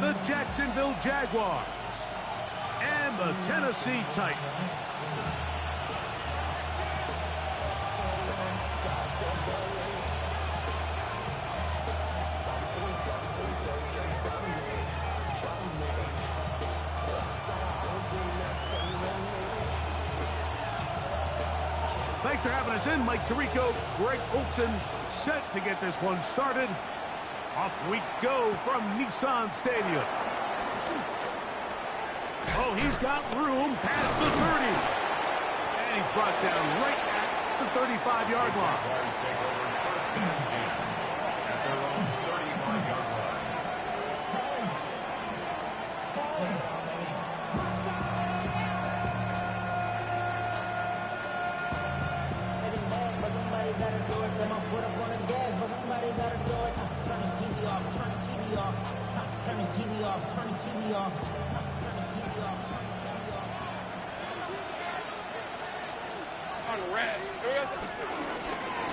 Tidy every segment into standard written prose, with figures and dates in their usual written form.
the Jacksonville Jaguars and the Tennessee Titans. Thanks for having us in, Mike Tirico, Greg Olson, set to get this one started. Off we go from Nissan Stadium. Oh, he's got room past the 30. And he's brought down right at the 35-yard line. At their own 35-yard line.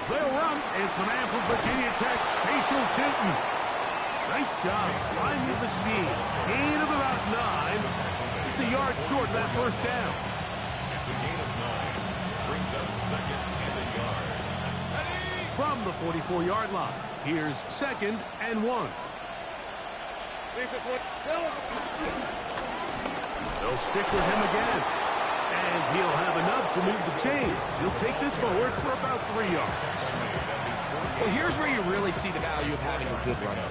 They'll run. It's the man from Virginia Tech, Rachel Tinton. Nice job finding the seam. Gain of about 9. Just a yard short of that first down. It's a gain of 9. Brings up second and a yard. From the 44-yard line, here's 2nd and 1. They'll stick with him again. And he'll have enough to move the chains. He'll take this forward for about 3 yards. Well, here's where you really see the value of having a good runner.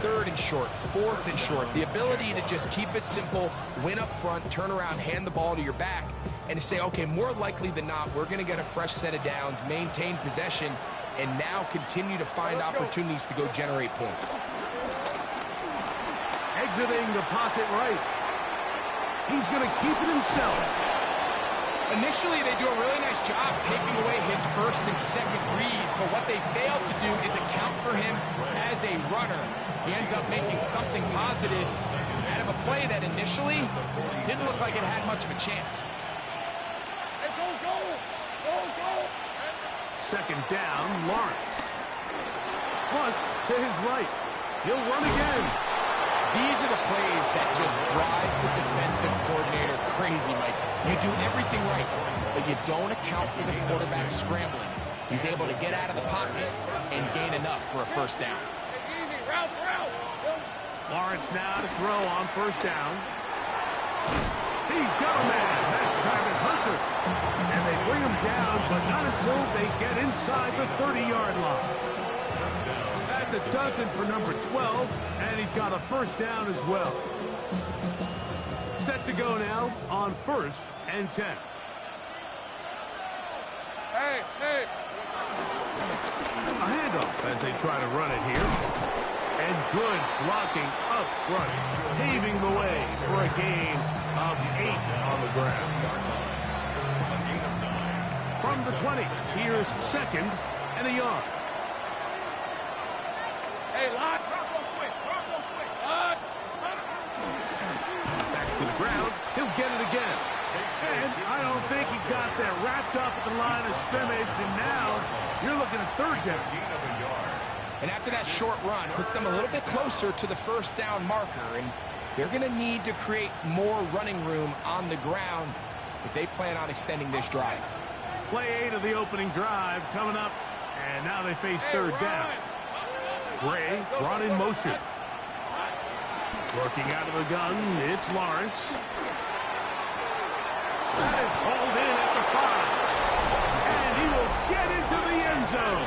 3rd and short, 4th and short. The ability to just keep it simple, win up front, turn around, hand the ball to your back, and to say, okay, more likely than not, we're going to get a fresh set of downs, maintain possession, and now continue to find opportunities to go generate points. Exiting the pocket right. He's going to keep it himself. Initially, they do a really nice job taking away his 1st and 2nd read, but what they fail to do is account for him as a runner. He ends up making something positive out of a play that initially didn't look like it had much of a chance. Second down, Lawrence. Flush to his right. He'll run again. These are the plays that just drive the defensive coordinator crazy, Mike. You do everything right, but you don't account for the quarterback scrambling. He's able to get out of the pocket and gain enough for a first down. Lawrence now to throw on first down. He's got a man. That's Travis Hunter. And they bring him down, but not until they get inside the 30-yard line. That's a dozen for number 12, and he's got a first down as well. Set to go now on 1st and 10. Hey. A handoff as they try to run it here. And good blocking up front, paving the way for a gain of 8 on the ground. From the 20, here's 2nd and a yard. Hey, lock. Back to the ground. He'll get it again. And I don't think he got there. Wrapped up at the line of scrimmage, and now you're looking at 3rd down. And after that short run, puts them a little bit closer to the first down marker, and they're going to need to create more running room on the ground if they plan on extending this drive. Play 8 of the opening drive coming up, and now they face 3rd down. Gray brought in motion. Working out of the gun, it's Lawrence. That is hauled in at the 5. And he will get into the end zone.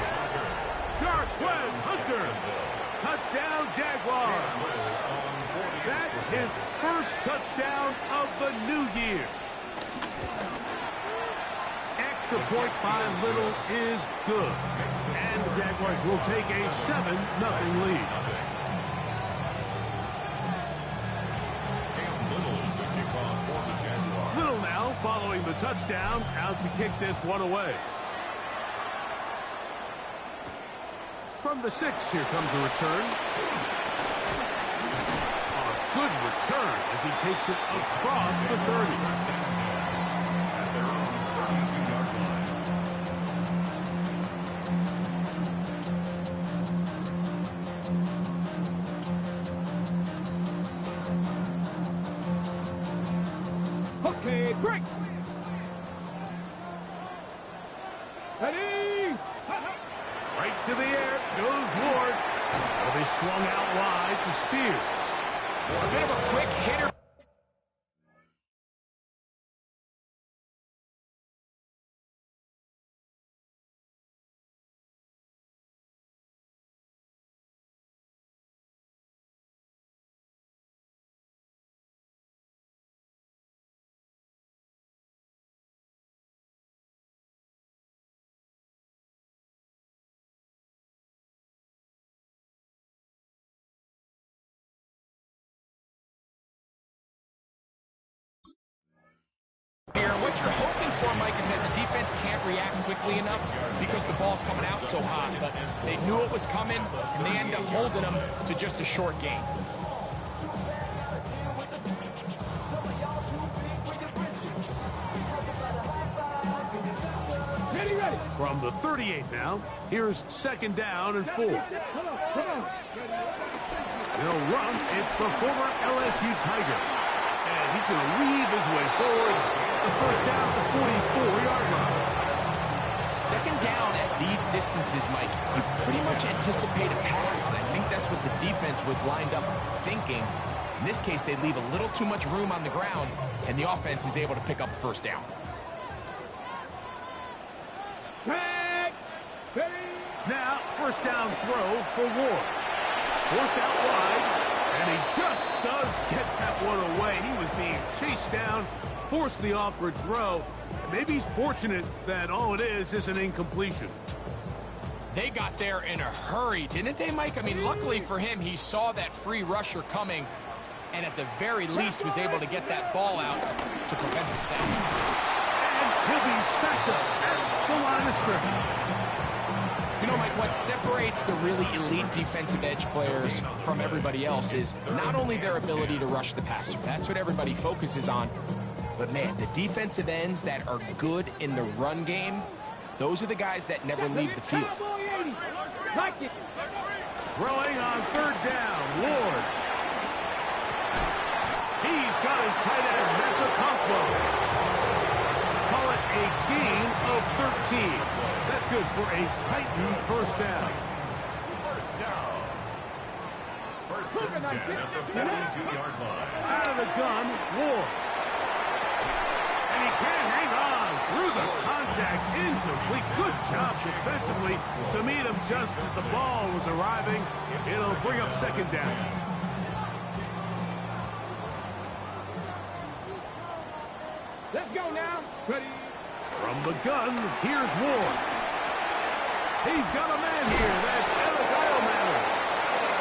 Jarquez Hunter. Touchdown, Jaguars. That is first touchdown of the new year. Extra point by Little is good. And the Jaguars will take a 7-0 lead. Little now following the touchdown, out to kick this one away. From the 6, here comes a return. A good return as he takes it across the 30. At their own 32-yard line. Okay, break. Ready. Right to the air goes Ward. Well, they swung out wide to Spears. A bit of a quick hitter. What you're hoping for, Mike, is that the defense can't react quickly enough because the ball's coming out so hot. But they knew it was coming, and they end up holding them to just a short game. Ready. From the 38 now, here's 2nd down and 4. They'll run. It's the former LSU Tiger. And he's going to weave his way forward. It's a 1st down at the 44-yard line. 2nd down at these distances, Mike, you pretty much anticipate a pass, and I think that's what the defense was lined up thinking. In this case, they leave a little too much room on the ground, and the offense is able to pick up a 1st down. Now, 1st down throw for Ward. Forced out wide, and he just does get that one away. He was being chased down, forced the awkward throw. Maybe he's fortunate that all it is an incompletion. They got there in a hurry, didn't they, Mike? I mean, luckily for him, he saw that free rusher coming, and at the very least was able to get that ball out to prevent the sack. And he'll be stacked up at the line of scrimmage. You know, Mike, what separates the really elite defensive edge players from everybody else is not only their ability to rush the passer. That's what everybody focuses on. But, man, the defensive ends that are good in the run game, those are the guys that never leave the field. Throwing on 3rd down, Ward. He's got his tight end, that's a Conquo. Call it a gain of 13. That's good for a Titan 1st down. 1st down. 1st and 10 at the 42-yard line. Out of the gun, Ward. And he can't hang on through the contact. Incomplete. Good job defensively to meet him just as the ball was arriving. It'll bring up 2nd down. Let's go now. Ready. From the gun, here's Ward. He's got a man here. That's Eric Eilman.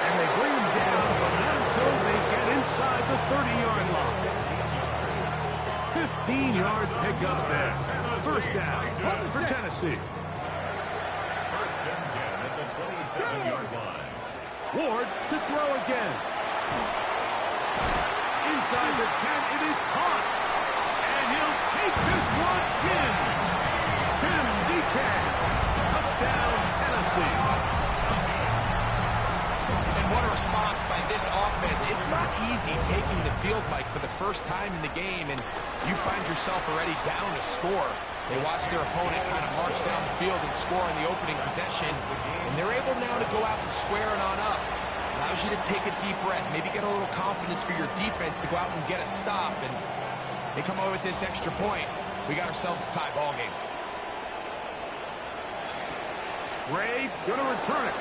And they bring him down, but not until they get inside the 30-yard line. 15-yard pickup there. 1st down for Tennessee. 1st and 10 at the 27-yard line. Ward to throw again. Inside the 10, it is caught. And he'll take this one in. Tim DK. Touchdown, Tennessee. And what a response by this offense. It's not easy taking the field, Mike, for the first time in the game, and you find yourself already down to score. They watch their opponent kind of march down the field and score on the opening possession, and they're able now to go out and square it on up. Allows you to take a deep breath, maybe get a little confidence for your defense to go out and get a stop, and they come away with this extra point. We got ourselves a tie ball game. Ray going to return it.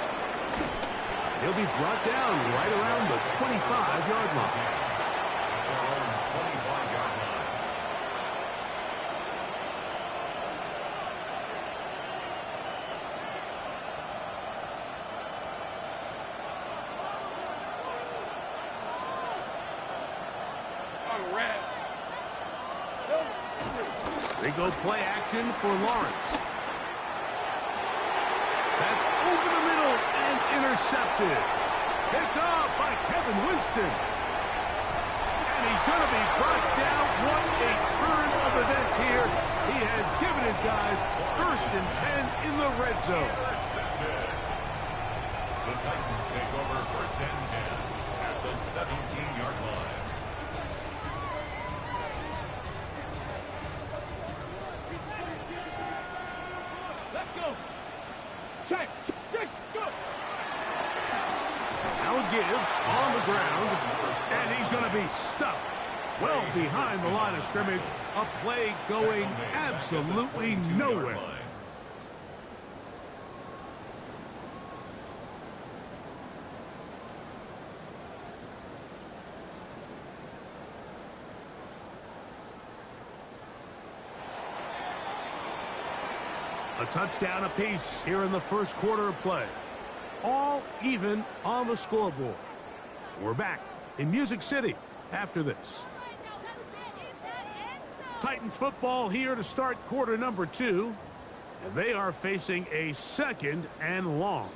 He'll be brought down right around the 25-yard line. 25-yard line. They go play action for Lawrence. That's over the middle and intercepted. Picked off by Kevin Winston. And he's going to be brought down. What a turn of events here. He has given his guys 1st and 10 in the red zone. The Titans take over 1st and 10 at the 17-yard line. the ground, and he's going to be stuck well behind the line of scrimmage. A play going absolutely nowhere. A touchdown apiece here in the first quarter of play. All even on the scoreboard. We're back in Music City after this. Titans football here to start quarter number 2. And they are facing a 2nd and long.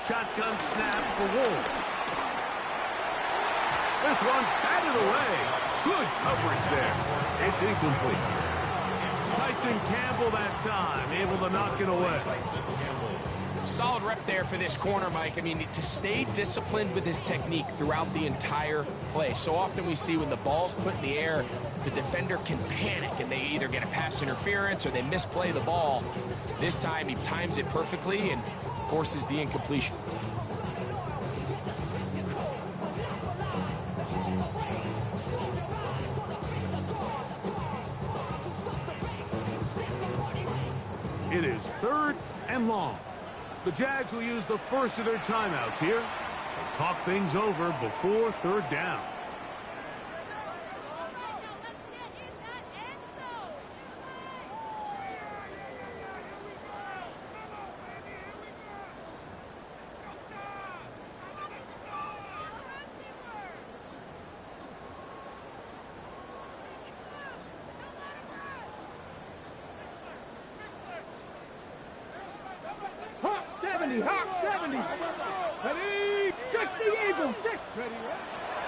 Shotgun snap for Wolves. This one batted away. Good coverage there. It's incomplete. Tyson Campbell that time, able to knock it away. Solid rep there for this corner, Mike. I mean, to stay disciplined with his technique throughout the entire play. So often we see when the ball's put in the air, the defender can panic and they either get a pass interference or they misplay the ball. This time he times it perfectly and forces the incompletion. It is 3rd and long. The Jags will use the first of their timeouts here and talk things over before 3rd down.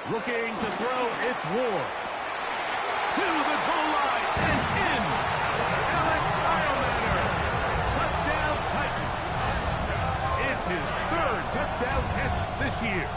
Looking to throw, it's Ward. To the goal line and in. Alec Eilmatter. Touchdown Titans. It's his 3rd touchdown catch this year.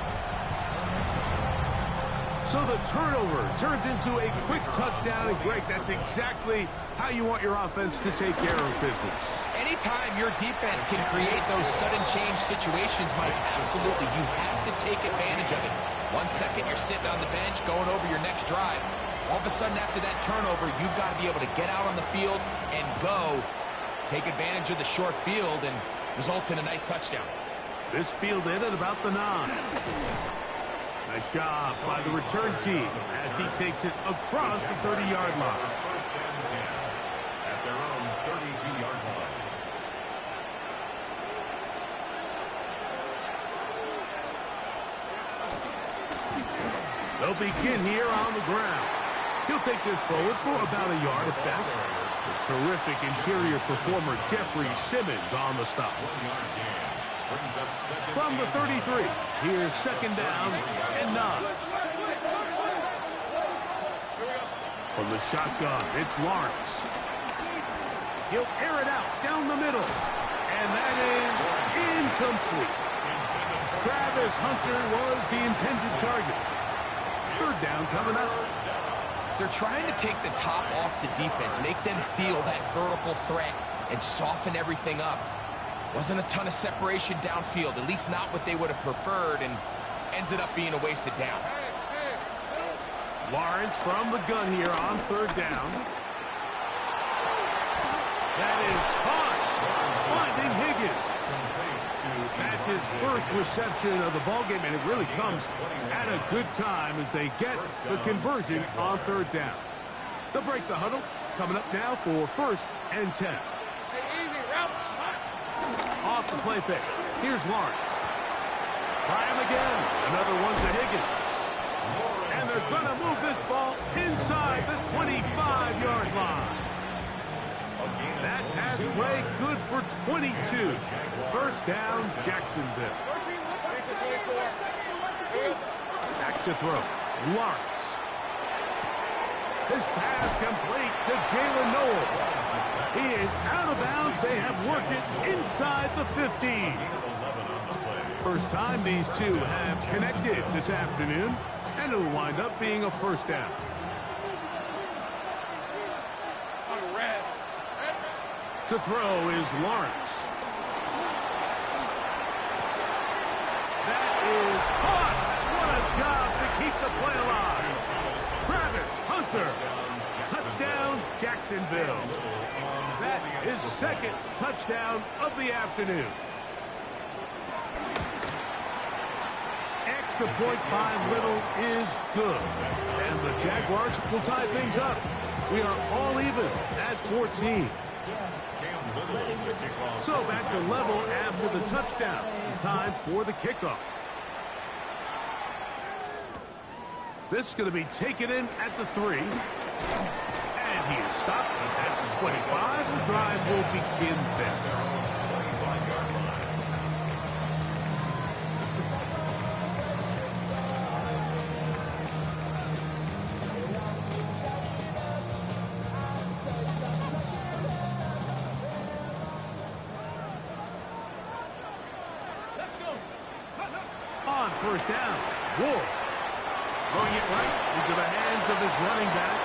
So the turnover turns into a quick touchdown, and Greg, that's exactly how you want your offense to take care of business. Anytime your defense can create those sudden change situations, Mike, absolutely, you have to take advantage of it. 1 second, you're sitting on the bench, going over your next drive. All of a sudden, after that turnover, you've got to be able to get out on the field and go. Take advantage of the short field and results in a nice touchdown. This fielded at about the 9. Nice job by the return team as he takes it across the 30-yard line. First and 10 at their own 32-yard line. They'll begin here on the ground. He'll take this forward for about a yard at best. The terrific interior performer Jeffrey Simmons on the stop. From the 33, here's 2nd down and 9. From the shotgun, it's Lawrence. He'll air it out down the middle. And that is incomplete. Travis Hunter was the intended target. 3rd down coming up. They're trying to take the top off the defense, make them feel that vertical threat, and soften everything up. Wasn't a ton of separation downfield, at least not what they would have preferred, and ends it up being a wasted down. Lawrence from the gun here on 3rd down. That is caught. Finding Higgins. That's his first reception of the ballgame, and it really comes at a good time as they get the conversion on 3rd down. They'll break the huddle. Coming up now for 1st and 10. Off the play fake. Here's Lawrence. Try him again. Another one to Higgins. And they're going to move this ball inside the 25-yard line. That pass play good for 22. 1st down, Jacksonville. Back to throw. Lawrence. His pass complete to Jalen Noel. He is out of bounds. They have worked it inside the 15. First time these two have connected this afternoon, and it'll wind up being a first down. To throw is Lawrence. That is caught. What a job to keep the play alive. Travis Hunter. Touchdown, Jacksonville. That is second touchdown of the afternoon. Extra point by Little is good. And the Jaguars will tie things up. We are all even at 14. So back to level after the touchdown. Time for the kickoff. This is going to be taken in at the 3. And he is stopped at the 25. The drive will begin there. On first down, Ward. Throwing it right into the hands of his running back.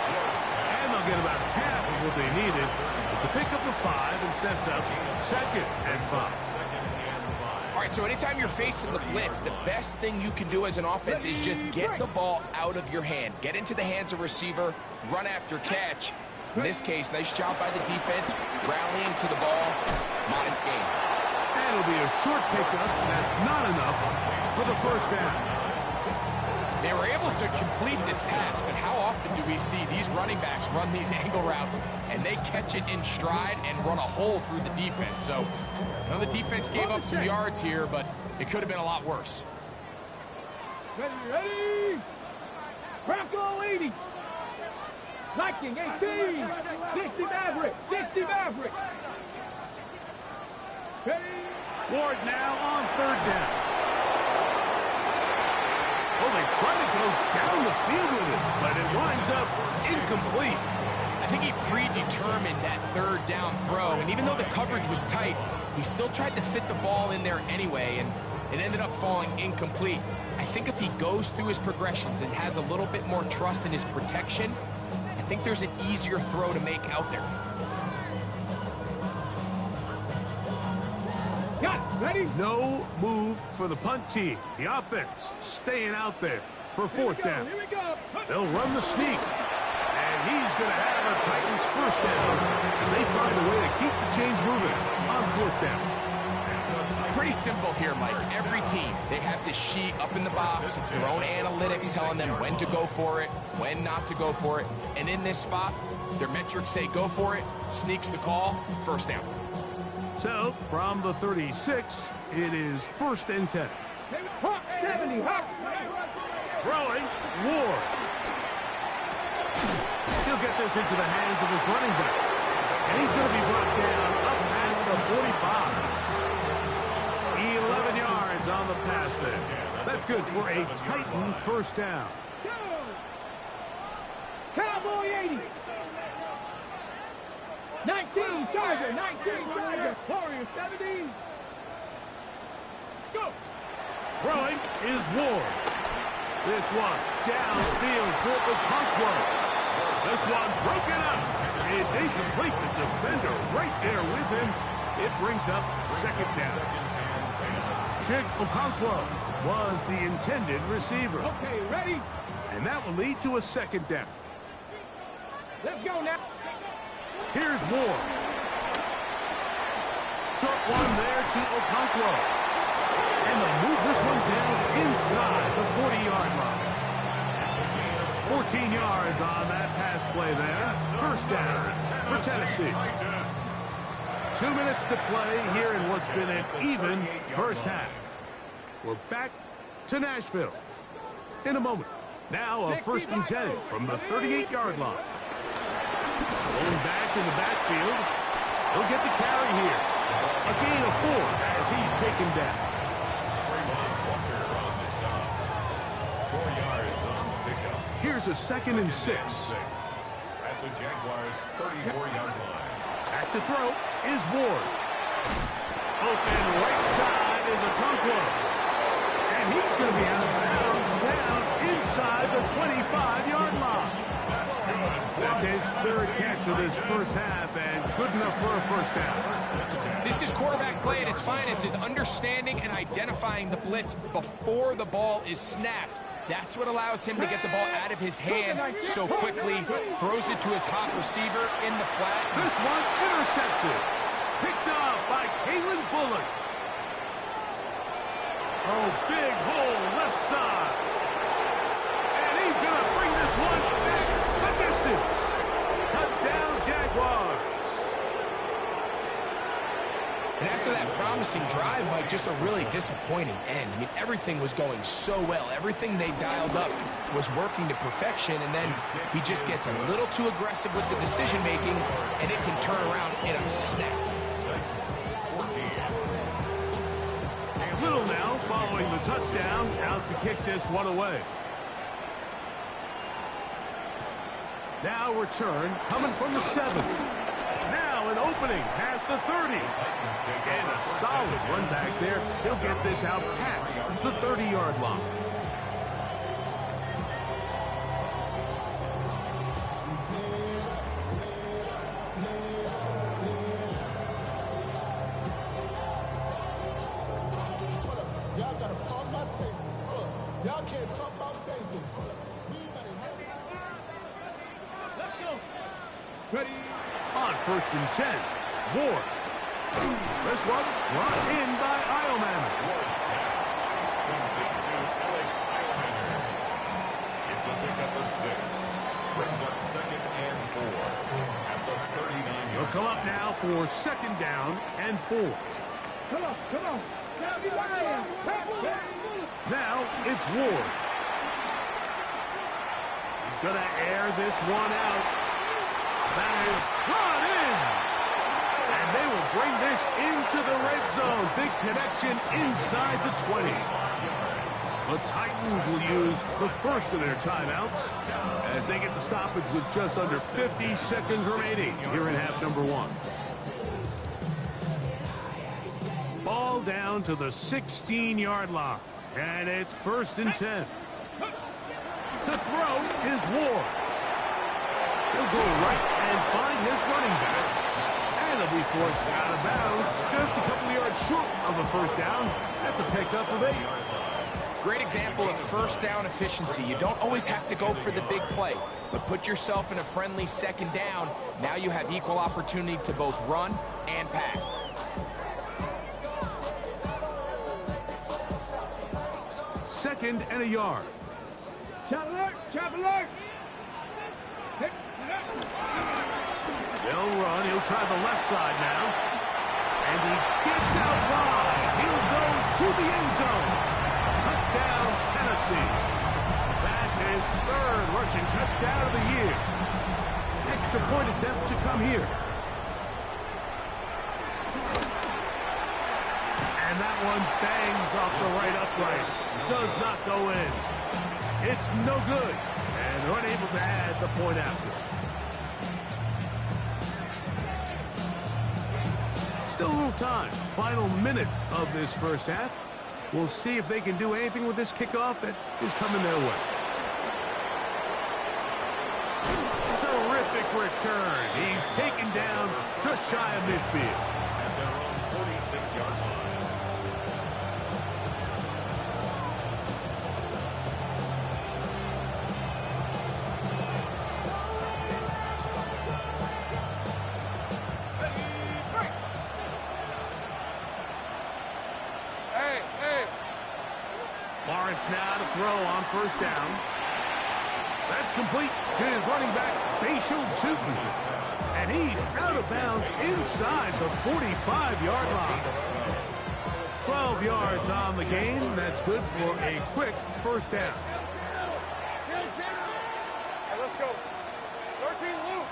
And they'll get about half of what they needed. It's a pickup of 5 and sets up 2nd and 5. All right, so anytime you're facing the blitz, the best thing you can do as an offense is just get the ball out of your hand. Get into the hands of receiver, run after catch. In this case, nice job by the defense, rallying to the ball. Modest gain. And it'll be a short pickup. That's not enough for the first down. They were able to complete this pass, but how often do we see these running backs run these angle routes and they catch it in stride and run a hole through the defense? So, the defense gave up some yards here, but it could have been a lot worse. Ready! Bronco 80! Viking 18! 60 Maverick! 60 Maverick! Ready! Ward now on third down. Oh, they try to go down the field with it, but it winds up incomplete. I think he predetermined that third down throw, and even though the coverage was tight, he still tried to fit the ball in there anyway, and it ended up falling incomplete. I think if he goes through his progressions and has a little bit more trust in his protection, I think there's an easier throw to make out there. Ready? No move for the punt team. The offense staying out there for fourth down. Here we go. They'll run the sneak. And he's going to have a Titans first down as they find a way to keep the chains moving on fourth down. Pretty simple here, Mike. Every team, they have this sheet up in the box. It's their own analytics telling them when to go for it, when not to go for it. And in this spot, their metrics say go for it, sneaks the call, first down. So, from the 36, it is 1st and 10. 70, Throwing, Ward. He'll get this into the hands of his running back. And he's going to be brought down up past the 45. 11 yards on the pass there. That's good for a Titan first down. Cowboy 80. 19, Charger, 19, Charger. Warrior 70. Let's go. Throwing is Ward. This one downfield for Okonkwo. This one broken up. It's incomplete. The defender right there with him. It brings up 2nd down. Chick Okonkwo was the intended receiver. Okay, ready? And that will lead to a 2nd down. Let's go now. Here's Ward. Short one there to Okonkwo. And they'll move this one down inside the 40-yard line. 14 yards on that pass play there. First down for Tennessee. 2 minutes to play here in what's been an even first half. We're back to Nashville in a moment. Now a 1st and 10 from the 38-yard line. Going back in the backfield. He'll get the carry here. A gain of 4 as he's taken down. 4 yards on the pickup. Here's a 2nd and 6. At the Jaguars' 34-yard line. Back to throw is Ward. Open right side is Okonkwo. he's going to be out of bounds down inside the 25-yard line. That's his third catch of this first half, and good enough for a first down. This is quarterback play at its finest, is understanding and identifying the blitz before the ball is snapped. That's what allows him to get the ball out of his hand so quickly, throws it to his hot receiver in the flat. This one intercepted. Picked off by Kalen Bullock. Oh, big hole left side. And he's going to bring this one back the distance. Touchdown, Jaguars. And after that promising drive, Mike, just a really disappointing end. I mean, everything was going so well. Everything they dialed up was working to perfection, and then he just gets a little too aggressive with the decision-making, and it can turn around in a snap. Little now following the touchdown, out to kick this one away. Now return coming from the 7. Now an opening past the 30. And a solid run back there. He'll get this out past the 30-yard line. Y'all gotta call my taste. Y'all can't talk about basic. Let's go. Ready. On first and 10, Ward. This one brought in by Ioman. It's a pickup of 6. Brings up 2nd and 4 at the 39. He'll come up now for 2nd down and 4. Come on, come on. Now it's Ward. He's going to air this one out. That is brought in. And they will bring this into the red zone. Big connection inside the 20. The Titans will use the first of their timeouts as they get the stoppage with just under 50 seconds remaining here in half number 1. Ball down to the 16-yard line. And it's 1st and 10. To throw is Ward. He'll go right and find his running back. And he'll be forced out of bounds just a couple of yards short of a first down. That's a pickup of 8. Great example of first down efficiency. You don't always have to go for the big play, but put yourself in a friendly 2nd down. Now you have equal opportunity to both run and pass. 2nd and a yard. Chop alert, chop alert. They'll run. He'll try the left side now. And he gets out wide. He'll go to the end zone. Touchdown, Tennessee. That's his 3rd rushing touchdown of the year. Extra point attempt to come here. And that one bangs off the right upright. Does not go in. It's no good. And they're unable to add the point after. Still a little time. Final minute of this first half. We'll see if they can do anything with this kickoff that is coming their way. Terrific return. He's taken down just shy of midfield. At their own 46-yard line. Lawrence now to throw on first down. That's complete to his running back, s2w2. And he's out of bounds inside the 45-yard line. 12 yards on the game. That's good for a quick first down. Hey, let's go. 13 loose.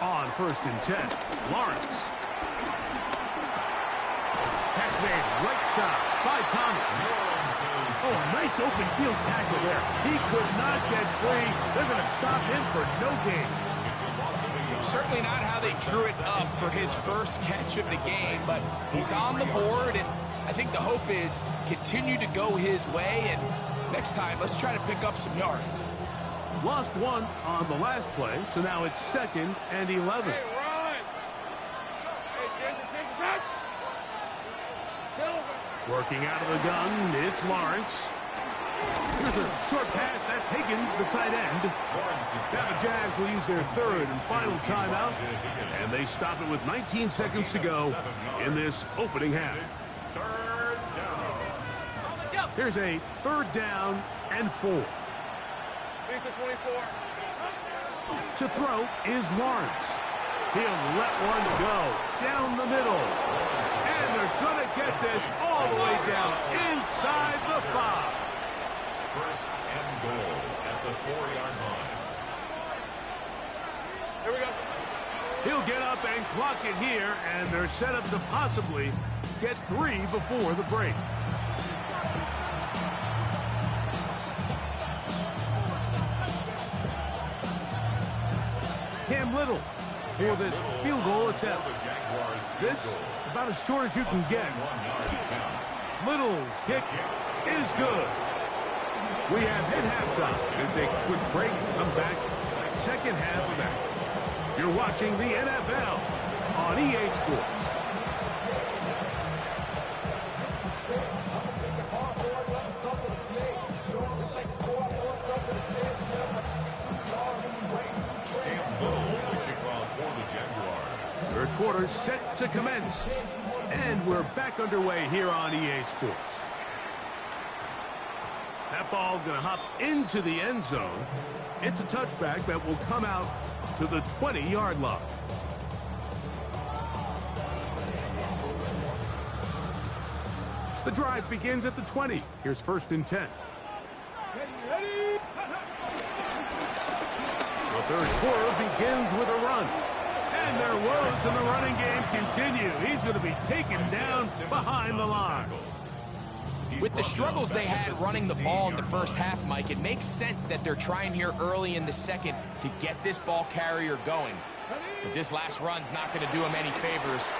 On 1st and 10, Lawrence. Pass made right side by Thomas. Oh, a nice open field tackle there. He could not get free. They're going to stop him for no gain. Certainly not how they drew it up for his first catch of the game, but he's on the board, and I think the hope is continue to go his way, and next time, let's try to pick up some yards. Lost one on the last play, so now it's 2nd and 11. Hey, run! Hey, Ginger, take the touch! Silver! Working out of the gun, it's Lawrence. Here's a short pass. That's Higgins, the tight end. Now the Jags will use their 3rd and final timeout, and they stop it with 19 seconds to go in this opening half. Here's a 3rd down and 4. Lisa 24. To throw is Lawrence. He'll let one go down the middle. And they're going to get this all the way down inside the 5. First and goal at the 4-yard line. Here we go. He'll get up and clock it here, and they're set up to possibly get 3 before the break. Cam Little for this field goal attempt. This about as short as you can get. Little's kick is good. We have hit halftime. Going to take a quick break. Come back. Second half of action. You're watching the NFL on EA Sports. Third quarter set to commence. And we're back underway here on EA Sports. That ball going to hop into the end zone. It's a touchback that will come out to the 20-yard line. The drive begins at the 20. Here's 1st and 10. Ready? The third quarter begins with a run. And their woes in the running game continue. He's going to be taken down behind the line. With the struggles they had running the ball in the first half, Mike, it makes sense that they're trying here early in the second to get this ball carrier going. But this last run's not going to do them any favors.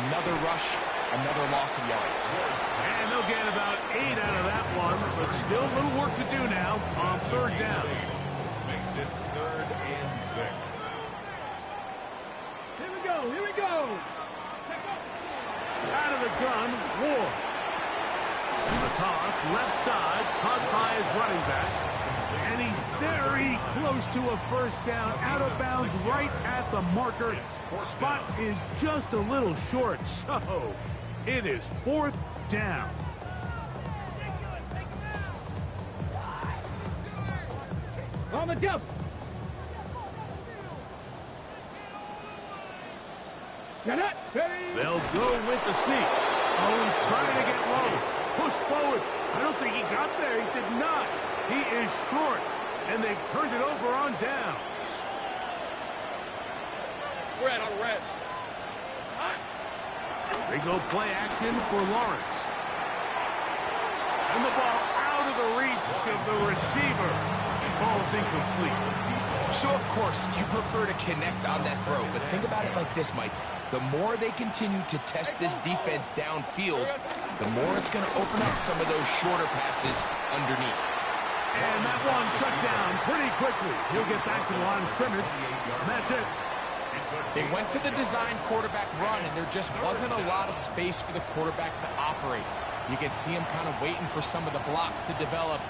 Another rush, another loss of yards. And they'll get about 8 out of that one, but still a little work to do now on 3rd down. Makes it 3rd and 6. Here we go, here we go! Out of the gun, Ward. The toss, left side, caught by his running back. And he's very close to a 1st down, out of bounds right at the marker. Spot is just a little short, so it is 4th down. On the jump! Get it! Ready? They'll go with the sneak. Oh, he's trying to get low. Push forward. I don't think he got there. He did not. He is short. And they've turned it over on downs. Red on red. They go play action for Lawrence. And the ball out of the reach of the receiver. Ball's incomplete. So, of course, you prefer to connect on that throw, but think about it like this, Mike. The more they continue to test this defense downfield, the more it's going to open up some of those shorter passes underneath. And that one shut down pretty quickly. He'll get back to the line of scrimmage, and that's it. They went to the design quarterback run, and there just wasn't a lot of space for the quarterback to operate. You could see him kind of waiting for some of the blocks to develop.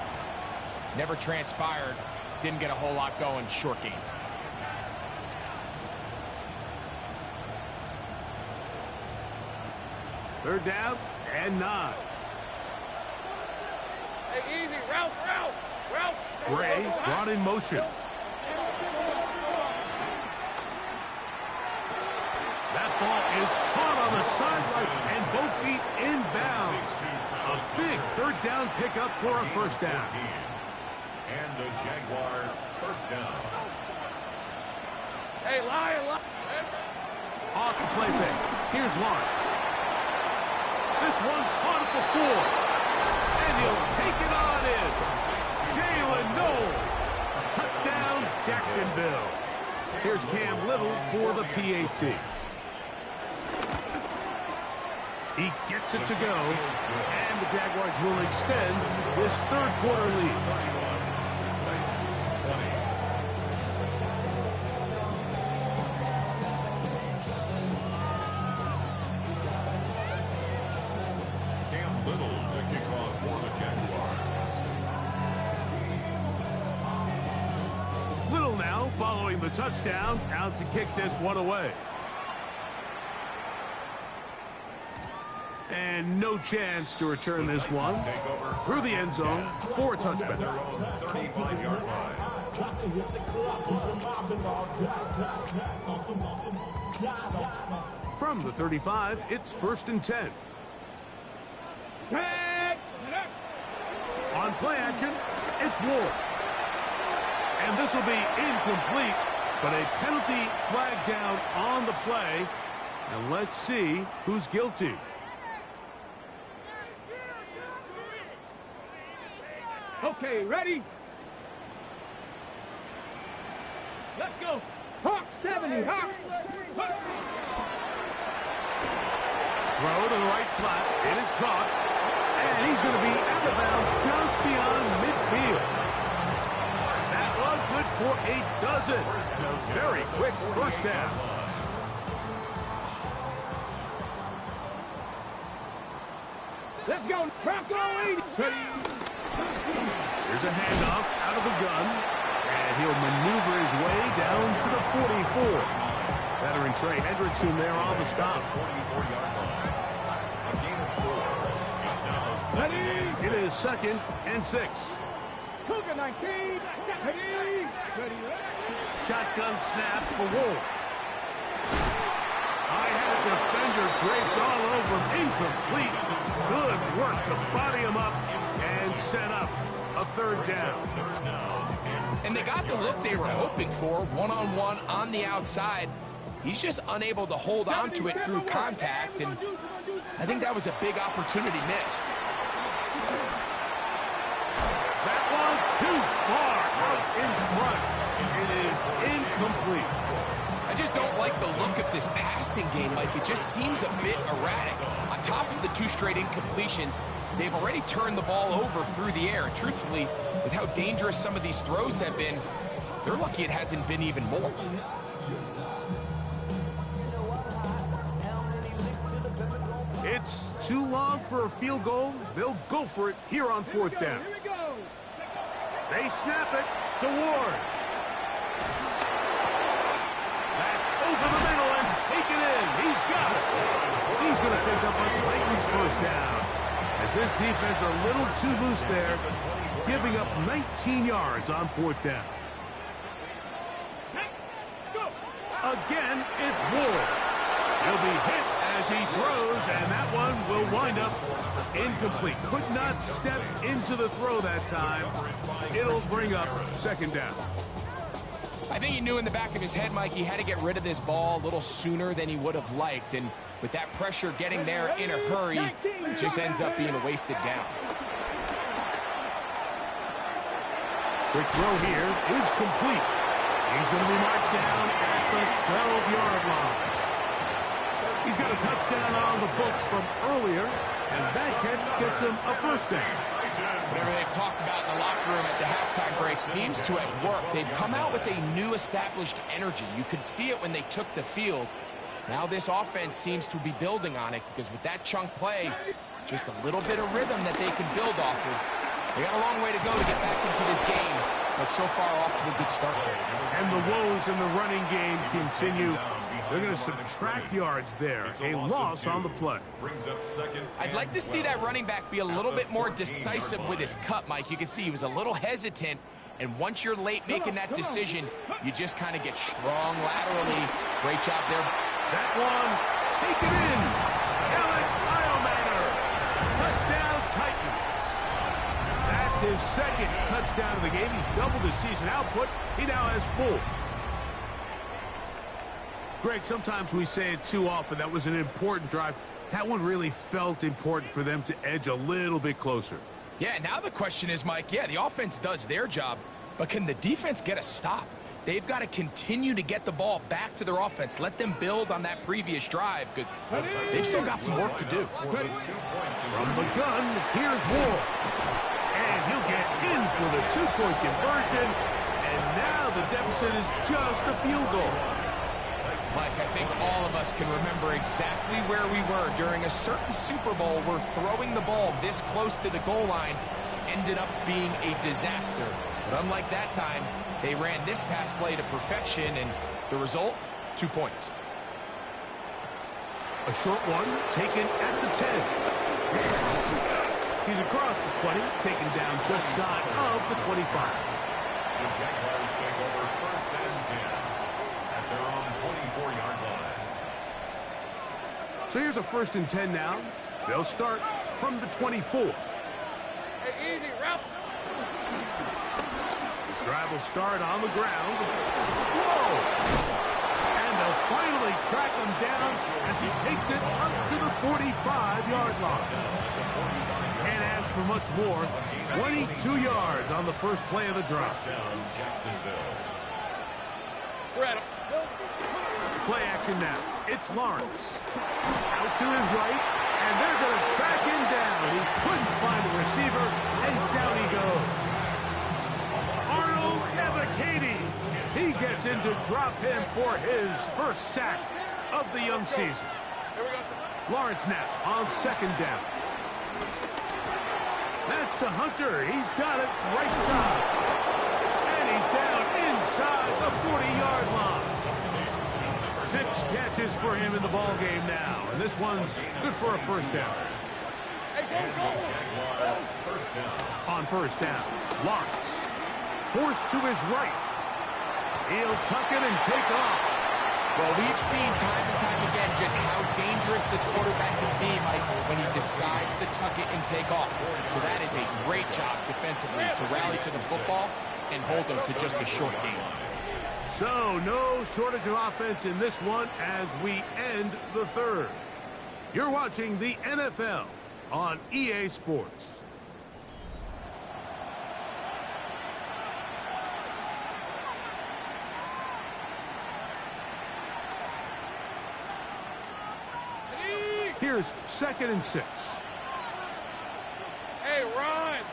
Never transpired. Didn't get a whole lot going. Short game. Third down and 9. Hey, easy. Ralph. Gray brought in motion. That ball is caught on the sideline and both feet inbounds. A big 3rd down pickup for a 1st down. And the Jaguar 1st down. Hey, Lion. Off the play set. Here's Lawrence. This one caught it before. And he'll take it on in. Jalen Noel. Touchdown, Jacksonville. Here's Cam Little for the PAT. He gets it to go, and the Jaguars will extend this third quarter lead. Cam Little to kick off for the Jaguars. Little now following the touchdown, out to kick this one away. And no chance to return this one through the end zone for a touchback. Their own 35-yard line. From the 35, it's 1st and 10. On play action, it's Ward. And this will be incomplete, but a penalty flag down on the play. And let's see who's guilty. Okay, ready? Let's go. Hawk 70, Hawk. Throw to the right flat. It is caught. And he's going to be out of bounds just beyond midfield. That one good for a dozen. Very quick first down. Let's go. Trap going. Here's a handoff out of the gun. And he'll maneuver his way down to the 44. Veteran Trey Hendrickson there on the stop. 44-yard line. A gain of 4. It's now Ready? It is 2nd and 6. Cougar 19. Ready? Ready. Shotgun snap for Wolf. I had a defender draped all over him. Incomplete. Good work to body him up and set up a 3rd down. And they got the look they were hoping for, one-on-one on the outside. He's just unable to hold on to it through contact, and I think that was a big opportunity missed. That one too far out in front. It is incomplete. I just don't like the look of this passing game, Mike. It just seems a bit erratic. On top of the 2 straight incompletions, they've already turned the ball over through the air. And truthfully, with how dangerous some of these throws have been, they're lucky it hasn't been even more. It's too long for a field goal. They'll go for it here on 4th down. Here we go. They snap it to Ward. That's over the middle and taken in. He's got it. He's going to pick up a Titans first down. As this defense a little too loose there, giving up 19 yards on 4th down. Again, it's Ward. He'll be hit as he throws, and that one will wind up incomplete. Could not step into the throw that time. It'll bring up 2nd down. I think he knew in the back of his head, Mike, he had to get rid of this ball a little sooner than he would have liked. And with that pressure getting there in a hurry, it just ends up being a wasted down. Quick throw here is complete. He's going to be marked down at the 12-yard line. He's got a touchdown on the books from earlier, and that catch gets him a first down. Whatever they've talked about in the locker room at the halftime break seems to have worked. They've come out with a new established energy. You could see it when they took the field. Now this offense seems to be building on it, because with that chunk play, just a little bit of rhythm that they can build off of. They got a long way to go to get back into this game, but so far off to a good start. And the woes in the running game continue. They're going to subtract yards there. A loss on the play. brings up 2nd. I'd like to see that running back be a little bit more decisive with his cut, Mike. You can see he was a little hesitant, and once you're late making that decision, you just kind of get strong laterally. Great job there. That one taken in. Alec Eilmaner. Touchdown Titans. That's his 2nd touchdown of the game. He's doubled his season output. He now has 4. Greg, sometimes we say it too often. That was an important drive. That one really felt important for them to edge a little bit closer. Yeah, now the question is, Mike, yeah, the offense does their job, but can the defense get a stop? they've got to continue to get the ball back to their offense. Let them build on that previous drive because they've still got some work to do. From the gun, here's Ward. And he'll get in for the two-point conversion. And now the deficit is just a field goal. Mike, I think all of us can remember exactly where we were during a certain Super Bowl where throwing the ball this close to the goal line ended up being a disaster. But unlike that time, they ran this pass play to perfection, and the result, 2 points. A short one taken at the 10. He's across the 20, taken down just shy of the 25. The Jaguars take over first and 10 at their own 24-yard line. So here's a first and 10 now. They'll start from the 24. Hey, easy, Ralph. Drive will start on the ground. Whoa! And they'll finally track him down as he takes it up to the 45-yard line. And as for much more, 22 yards on the first play of the drive. Jacksonville. Play action now. It's Lawrence. Out to his right, and they're going to track him down. He couldn't find the receiver, and down he goes. Arnold Evakady. He gets in to drop him for his first sack of the young season. Lawrence now on second down. That's to Hunter. He's got it right side. And he's down inside the 40-yard line. 6 catches for him in the ball game now. And this one's good for a first down. On first down, Lawrence. Forced to his right. He'll tuck it and take off. Well, we've seen time and time again just how dangerous this quarterback can be, Mike, when he decides to tuck it and take off. So that is a great job defensively to rally to the football and hold them to just a short gain. So no shortage of offense in this one as we end the third. You're watching the NFL on EA Sports. Here's second and 6. Hey, Ron.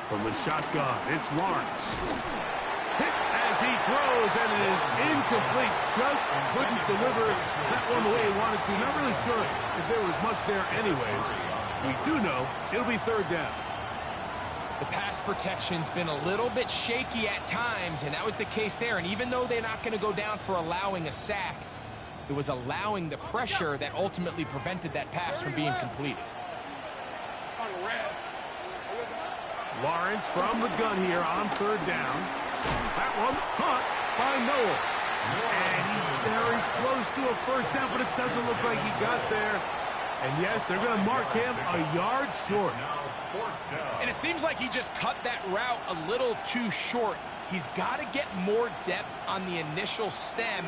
From the shotgun, it's Lawrence. Hit as he throws, and it is incomplete. Just couldn't deliver that one the way he wanted to. Not really sure if there was much there anyways. We do know it'll be third down. The pass protection's been a little bit shaky at times, and that was the case there. And even though they're not going to go down for allowing a sack, it was allowing the pressure that ultimately prevented that pass from being completed. Lawrence from the gun here on third down. That one caught by Noel. And he's very close to a first down, but it doesn't look like he got there. And yes, they're going to mark him a yard short. And it seems like he just cut that route a little too short. He's got to get more depth on the initial stem,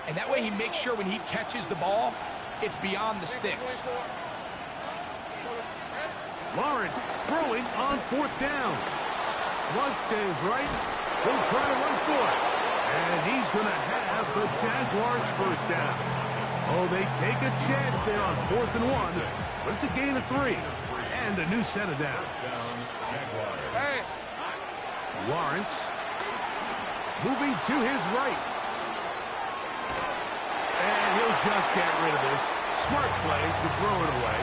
and that way he makes sure when he catches the ball, it's beyond the sticks. Lawrence throwing on fourth down. Flush to his right. He'll try to run for it. And he's going to have the Jaguars first down. Oh, they take a chance there on 4th and 1. But it's a gain of 3. And a new set of downs. Hey. Lawrence moving to his right. And he'll just get rid of this. Smart play to throw it away.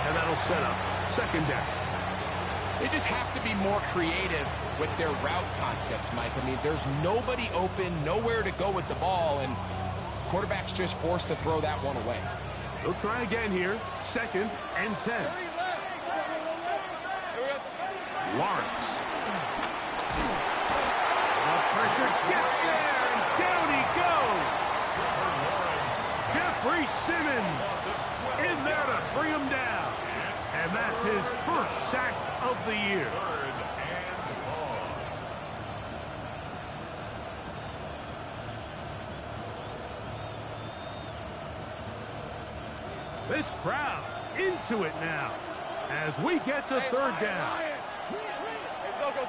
And that'll set up second down. They just have to be more creative with their route concepts, Mike. I mean, there's nobody open, nowhere to go with the ball, and quarterback's just forced to throw that one away. They'll try again here. 2nd and 10. Lawrence. The pressure gets there, and down he goes. Jeffrey Simmons in there to bring him down. And that's his first sack of the year. This crowd into it now as we get to third down. Hey, so go.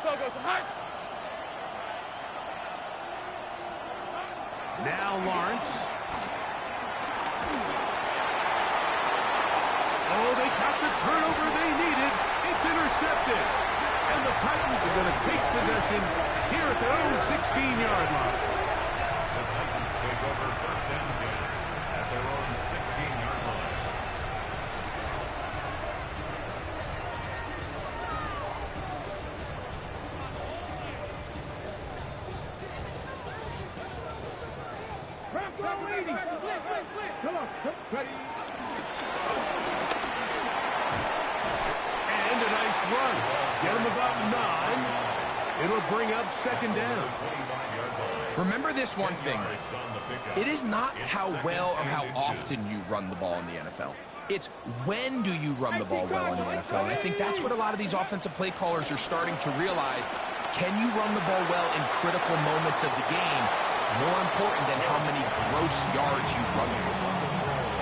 Now Lawrence. Oh, they got the turnover they needed. It's intercepted. And the Titans are going to take possession here at their own 16-yard line. The Titans take over first down 10 at their own 16-yard line. Come on, ready. And a nice run. Get him about 9. It'll bring up second down. Remember this one thing. It is not how well or how often you run the ball in the NFL. It's when do you run the ball well in the NFL. And I think that's what a lot of these offensive play callers are starting to realize. Can you run the ball well in critical moments of the game? More important than how many gross yards you run for.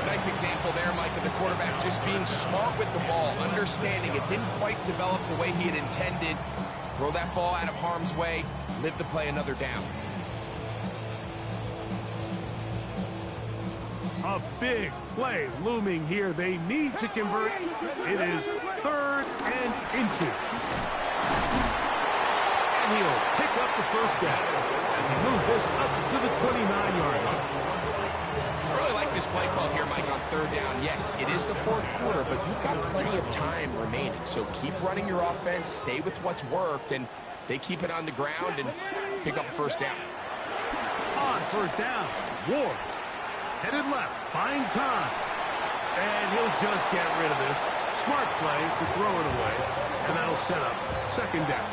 Nice example there, Mike, of the quarterback just being smart with the ball, understanding it didn't quite develop the way he had intended. Throw that ball out of harm's way, live to play another down. A big play looming here. They need to convert. It is 3rd and inches. And he'll pick up the first down as he moves this up to the 29-yard line. I really like this play call here, Mike, on 3rd down. Yes, it is the 4th quarter, but you've got plenty of time remaining. So keep running your offense, stay with what's worked, and they keep it on the ground and pick up first down. On 1st down, Ward headed left, buying time. And he'll just get rid of this. Smart play to throw it away, and that'll set up second down.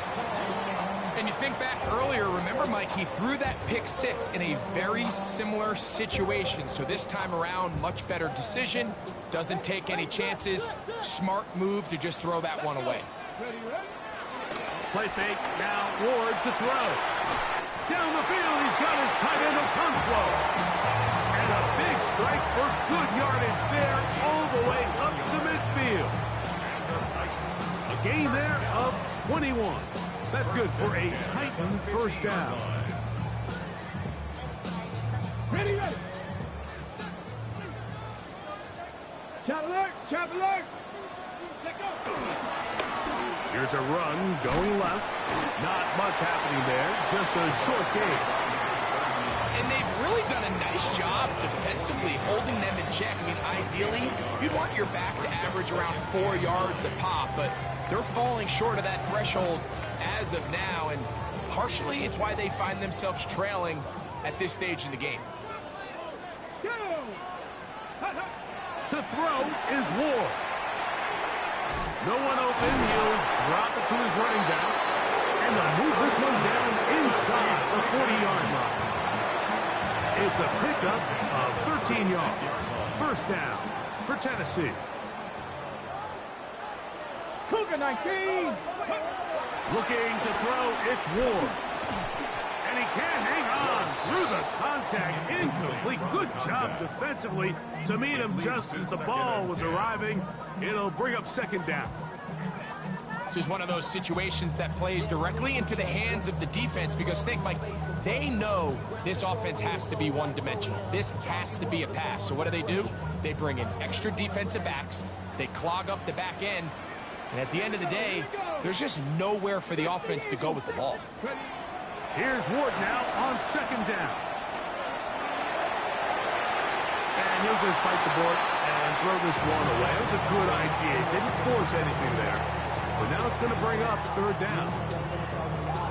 And you think back earlier, remember, Mike, he threw that pick 6 in a very similar situation. So this time around, much better decision. Doesn't take any chances. Smart move to just throw that one away. Play fake, now Ward to throw. Down the field, he's got his tight end Okonkwo. And a big strike for good yardage there, all the way up to midfield. A gain there of 21. That's good for a Titan first down. Ready, ready. Chop alert, chop alert. Let go. Here's a run going left. Not much happening there, just a short gain. And they've really done a nice job defensively holding them in check. I mean, ideally, you'd want your back to average around 4 yards a pop, but they're falling short of that threshold as of now, and partially it's why they find themselves trailing at this stage in the game. To throw is Ward. No one open, he'll drop it to his running back, and they'll move this one down inside the 40-yard line. It's a pickup of 13 yards. First down for Tennessee. Cougar 19. Looking to throw, it's Ward. And he can't hang on through the contact. Incomplete. Good job defensively to meet him just as the ball was arriving. It'll bring up second down. This is one of those situations that plays directly into the hands of the defense because think, Mike, they know this offense has to be one-dimensional. This has to be a pass. So what do? They bring in extra defensive backs. They clog up the back end. And at the end of the day, there's just nowhere for the offense to go with the ball. Here's Ward now on second down. And he'll just bite the bullet and throw this one away. It was a good idea. Didn't force anything there. But now it's going to bring up third down.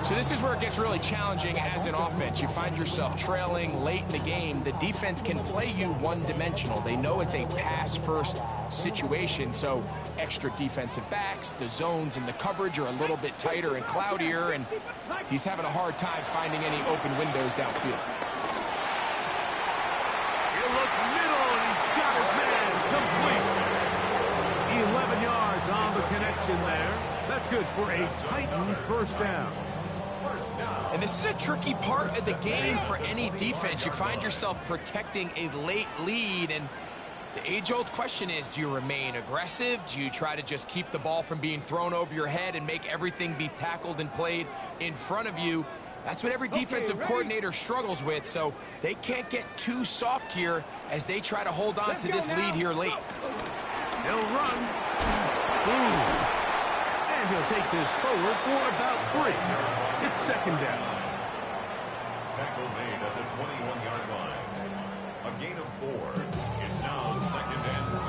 So this is where it gets really challenging as an offense. You find yourself trailing late in the game. The defense can play you one-dimensional. They know it's a pass-first situation, so extra defensive backs, the zones and the coverage are a little bit tighter and cloudier, and he's having a hard time finding any open windows downfield. He'll look middle, and he's got his man complete. 11 yards on the connection there. That's good for a Titan first down. And this is a tricky part of the game for any defense. You find yourself protecting a late lead, and the age-old question is, do you remain aggressive? Do you try to just keep the ball from being thrown over your head and make everything be tackled and played in front of you? That's what every defensive coordinator struggles with, so they can't get too soft here as they try to hold on to this lead here late. He'll run. Boom. And he'll take this forward for about 3. It's second down. Tackle made at the 21-yard line. A gain of 4. It's now second and 6.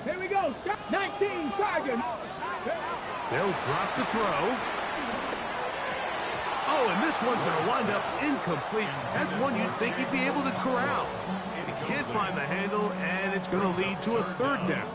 Here we go. 19 Chargers. They'll drop to throw. Oh, and this one's going to wind up incomplete. That's one you'd think you'd be able to corral. He can't find the handle, and it's going to lead to a third down.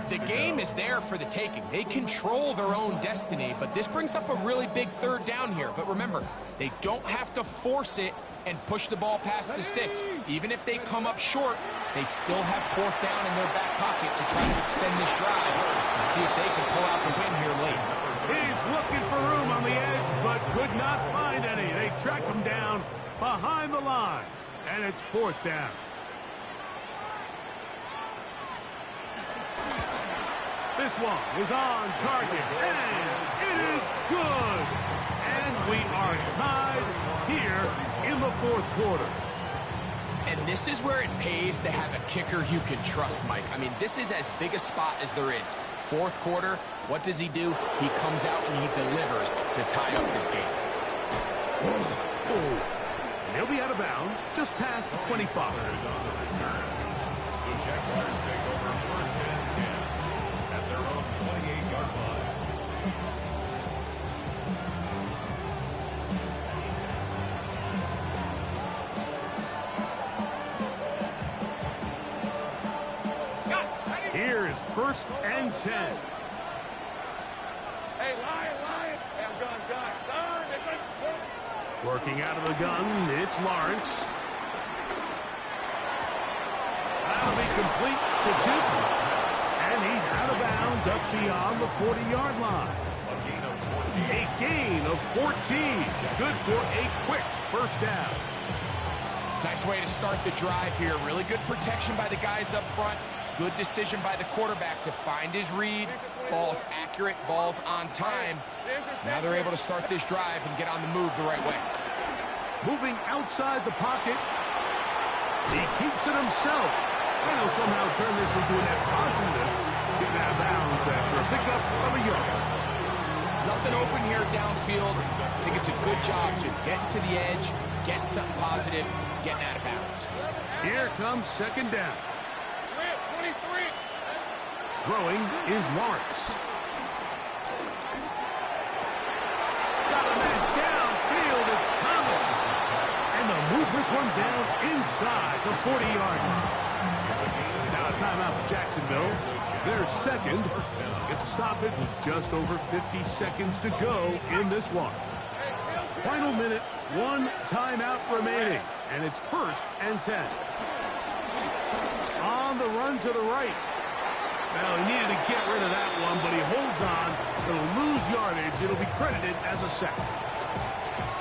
The game is there for the taking. They control their own destiny, but this brings up a really big third down here. But remember, they don't have to force it and push the ball past the sticks. Even if they come up short, they still have 4th down in their back pocket to try to extend this drive and see if they can pull out the win here late. He's looking for room on the edge, but could not find any. They track him down behind the line, and it's 4th down. This one is on target, and it is good. And we are tied here in the 4th quarter. And this is where it pays to have a kicker you can trust, Mike. I mean, this is as big a spot as there is. 4th quarter, what does he do? He comes out and he delivers to tie up this game. And he'll be out of bounds just past the 25. The Jaguars take over 1st and 10 at their own 28-yard line. Here is 1st and 10. Hey, Lion. Hey, I'm done. Working out of the gun, it's Lawrence. That'll be complete to Chip. And he's out of bounds up beyond the 40-yard line. A gain of 14. Good for a quick 1st down. Nice way to start the drive here. Really good protection by the guys up front. Good decision by the quarterback to find his read. Ball's accurate, ball's on time. Now they're able to start this drive and get on the move the right way. Moving outside the pocket. He keeps it himself. And he'll somehow turn this into a net positive. Getting out of bounds after a pickup of a yard. Nothing open here downfield. I think it's a good job just getting to the edge, getting something positive, getting out of bounds. Here comes 2nd down. 23. Throwing is Lawrence. Got a man downfield. It's Thomas. And they'll move this one down inside the 40-yard line. Now a timeout for Jacksonville. They're second. Get the stoppage with just over 50 seconds to go in this one. Final minute, 1 timeout remaining. And it's 1st and 10. On the run to the right. Well, he needed to get rid of that one, but he holds on. He'll lose yardage. It'll be credited as a sack.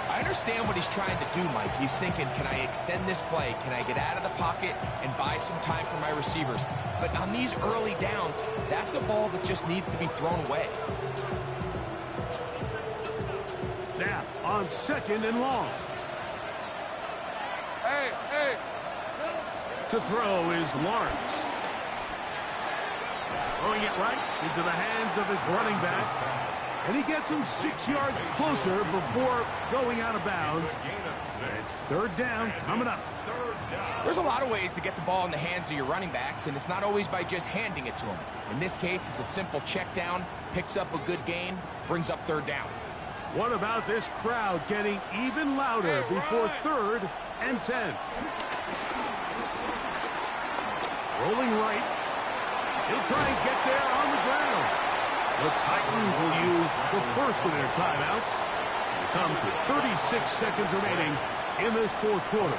I understand what he's trying to do, Mike. He's thinking, can I extend this play? Can I get out of the pocket and buy some time for my receivers? But on these early downs, that's a ball that just needs to be thrown away. Now, on 2nd and long. Hey. To throw is Lawrence. Throwing it right into the hands of his running back. And he gets him 6 yards closer before going out of bounds. And it's 3rd down coming up. There's a lot of ways to get the ball in the hands of your running backs, and it's not always by just handing it to them. In this case, it's a simple check down, picks up a good gain, brings up 3rd down. What about this crowd getting even louder before 3rd and 10? Rolling right. He'll try and get there on the ground. The Titans will use the first of their timeouts. It comes with 36 seconds remaining in this 4th quarter.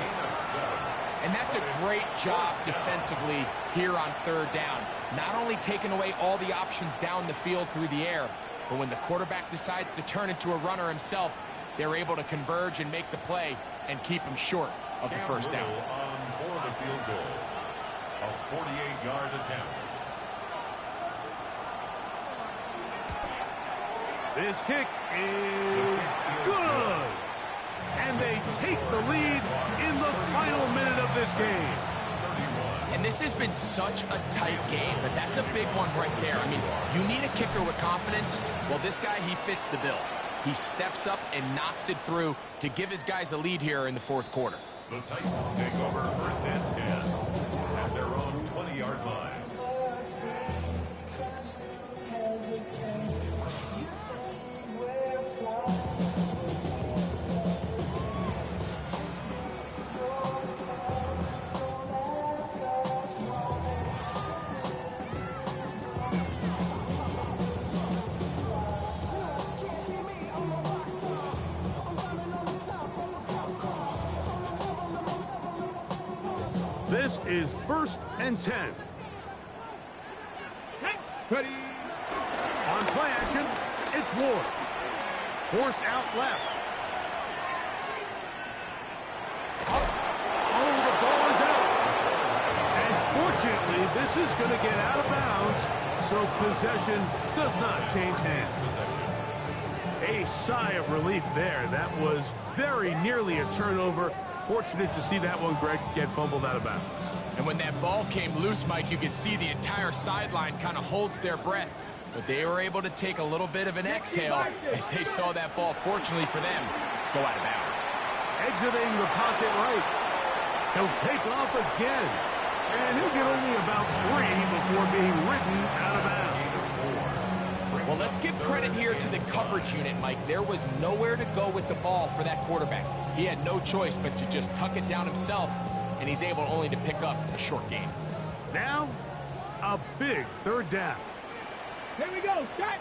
And that's a great job defensively here on 3rd down. Not only taking away all the options down the field through the air, But when the quarterback decides to turn into a runner himself, they're able to converge and make the play and keep him short of the first down. On for the field goal. A 48-yard attempt. This kick is good. And they take the lead in the final minute of this game. And this has been such a tight game, but that's a big one right there. I mean, you need a kicker with confidence. Well, this guy, he fits the bill. He steps up and knocks it through to give his guys a lead here in the fourth quarter. The Titans take over first and 10 at their own 20-yard line. This is first and 10. Ready. On play action, it's Ward. Forced out left. Oh, the ball is out. And fortunately, this is going to get out of bounds, so possession does not change hands. A sigh of relief there. That was very nearly a turnover. Fortunate to see that one, Greg, get fumbled out of bounds. And when that ball came loose, Mike, you could see the entire sideline kind of holds their breath. But they were able to take a little bit of an exhale as they saw that ball, fortunately for them, go out of bounds. Exiting the pocket right. He'll take off again. And he'll get only about 3 before being ridden out of bounds. Well, let's give credit here to the coverage unit, Mike. There was nowhere to go with the ball for that quarterback. He had no choice but to just tuck it down himself, and he's able only to pick up a short gain. Now, a big third down. Here we go. Shot.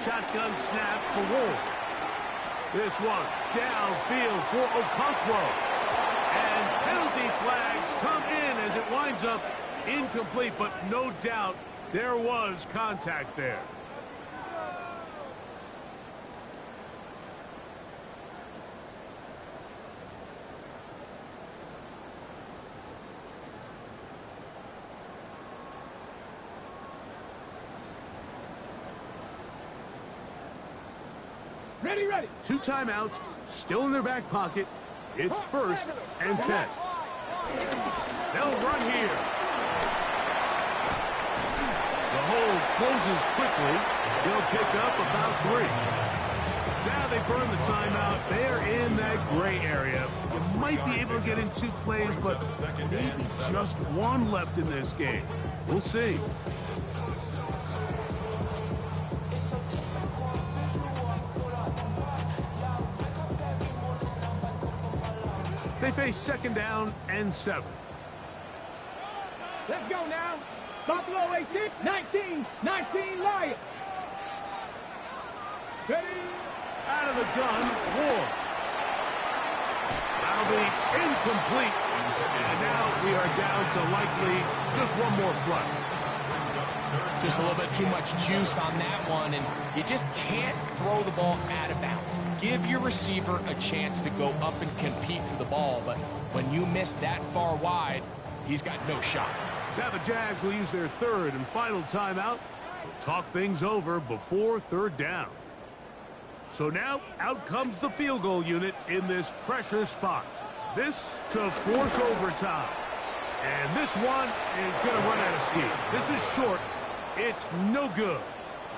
Shotgun snap for Wolf. This one downfield for Okonkwo. And penalty flags come in as it winds up incomplete, but no doubt there was contact there. Ready, ready. 2 timeouts, still in their back pocket. It's first and 10. They'll run here. The hold closes quickly. They'll pick up about 3. Now they burn the timeout. They're in that gray area. You might be able to get in 2 plays, but maybe just 1 left in this game. We'll see. They face second down and 7. Let's go now. Buffalo 18, 19, 19 Lions. Ready. Out of the gun, Ward. That'll be incomplete. And now we are down to likely just 1 more play. Just a little bit too much juice on that one, and you just can't throw the ball out of bounds. Give your receiver a chance to go up and compete for the ball, but when you miss that far wide, he's got no shot. Now the Jags will use their 3rd and final timeout to talk things over before 3rd down. So now out comes the field goal unit in this pressure spot. This to force overtime. And this one is going to run out of steam. This is short. It's no good.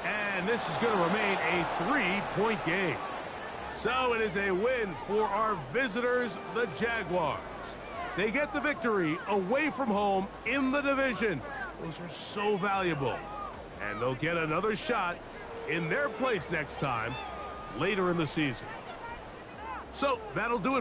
And this is going to remain a 3-point game. So it is a win for our visitors, the Jaguars. They get the victory away from home in the division. Those are so valuable. And they'll get another shot in their place next time, later in the season. So that'll do it.